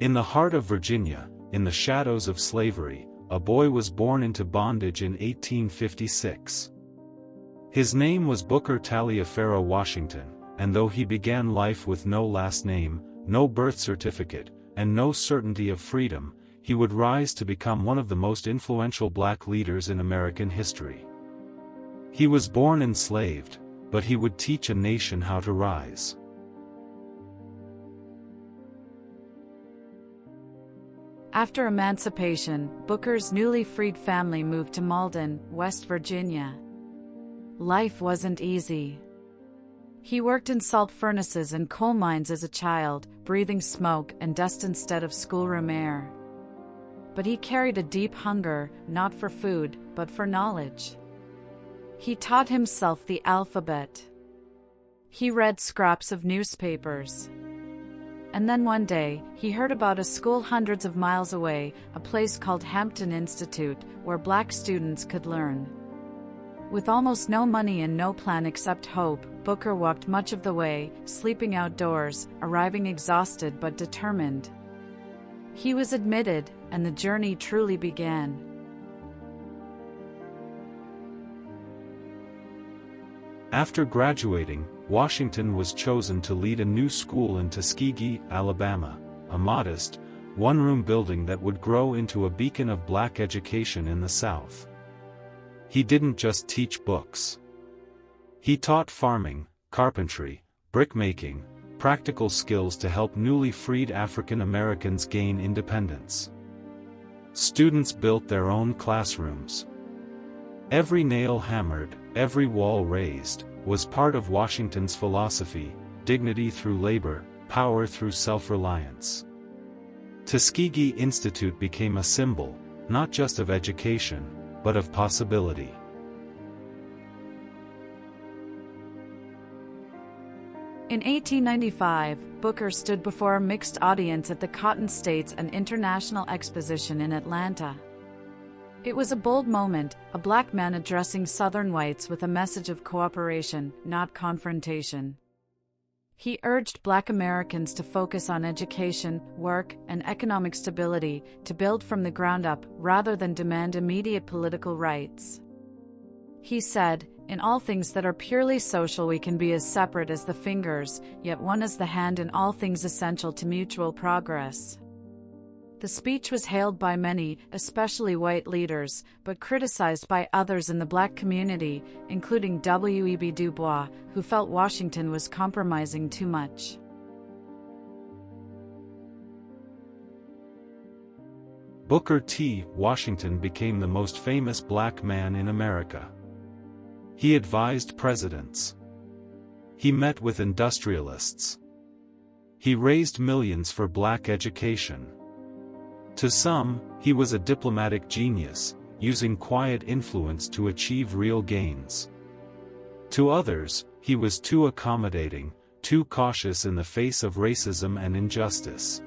In the heart of Virginia, in the shadows of slavery, a boy was born into bondage in 1856. His name was Booker Taliaferro Washington, and though he began life with no last name, no birth certificate, and no certainty of freedom, he would rise to become one of the most influential black leaders in American history. He was born enslaved, but he would teach a nation how to rise. After emancipation, Booker's newly freed family moved to Malden, West Virginia. Life wasn't easy. He worked in salt furnaces and coal mines as a child, breathing smoke and dust instead of schoolroom air. But he carried a deep hunger, not for food, but for knowledge. He taught himself the alphabet. He read scraps of newspapers. And then one day, he heard about a school hundreds of miles away, a place called Hampton Institute, where black students could learn. With almost no money and no plan except hope, Booker walked much of the way, sleeping outdoors, arriving exhausted but determined. He was admitted, and the journey truly began. After graduating, Washington was chosen to lead a new school in Tuskegee, Alabama, a modest, one-room building that would grow into a beacon of black education in the South. He didn't just teach books. He taught farming, carpentry, brickmaking, practical skills to help newly freed African Americans gain independence. Students built their own classrooms. Every nail hammered, every wall raised, was part of Washington's philosophy: dignity through labor, power through self-reliance. Tuskegee Institute became a symbol, not just of education, but of possibility. In 1895, Booker stood before a mixed audience at the Cotton States and International Exposition in Atlanta. It was a bold moment, a black man addressing Southern whites with a message of cooperation, not confrontation. He urged black Americans to focus on education, work, and economic stability, to build from the ground up, rather than demand immediate political rights. He said, "In all things that are purely social we can be as separate as the fingers, yet one as the hand in all things essential to mutual progress." The speech was hailed by many, especially white leaders, but criticized by others in the black community, including W.E.B. Du Bois, who felt Washington was compromising too much. Booker T. Washington became the most famous black man in America. He advised presidents. He met with industrialists. He raised millions for black education. To some, he was a diplomatic genius, using quiet influence to achieve real gains. To others, he was too accommodating, too cautious in the face of racism and injustice.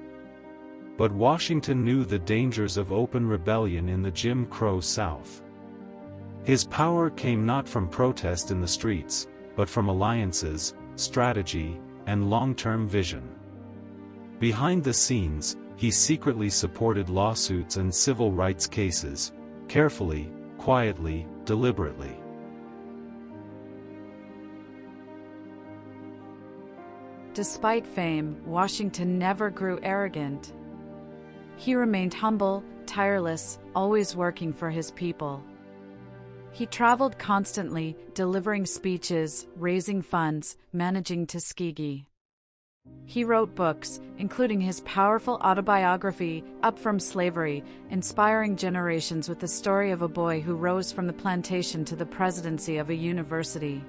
But Washington knew the dangers of open rebellion in the Jim Crow South. His power came not from protest in the streets, but from alliances, strategy, and long-term vision. Behind the scenes, he secretly supported lawsuits and civil rights cases, carefully, quietly, deliberately. Despite fame, Washington never grew arrogant. He remained humble, tireless, always working for his people. He traveled constantly, delivering speeches, raising funds, managing Tuskegee. He wrote books, including his powerful autobiography, Up from Slavery, inspiring generations with the story of a boy who rose from the plantation to the presidency of a university.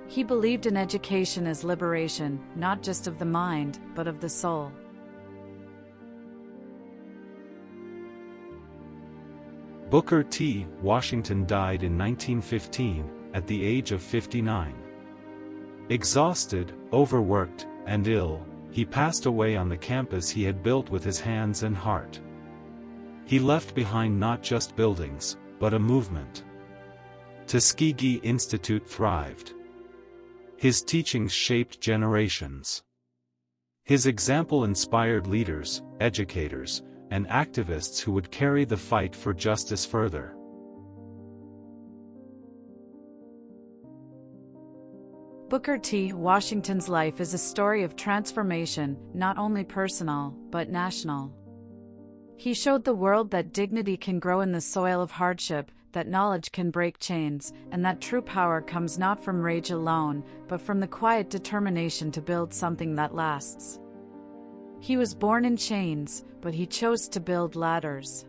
He believed in education as liberation, not just of the mind, but of the soul. Booker T. Washington died in 1915, at the age of 59. Exhausted, overworked, and ill, he passed away on the campus he had built with his hands and heart. He left behind not just buildings, but a movement. Tuskegee Institute thrived. His teachings shaped generations. His example inspired leaders, educators, and activists who would carry the fight for justice further. Booker T. Washington's life is a story of transformation, not only personal, but national. He showed the world that dignity can grow in the soil of hardship, that knowledge can break chains, and that true power comes not from rage alone, but from the quiet determination to build something that lasts. He was born in chains, but he chose to build ladders.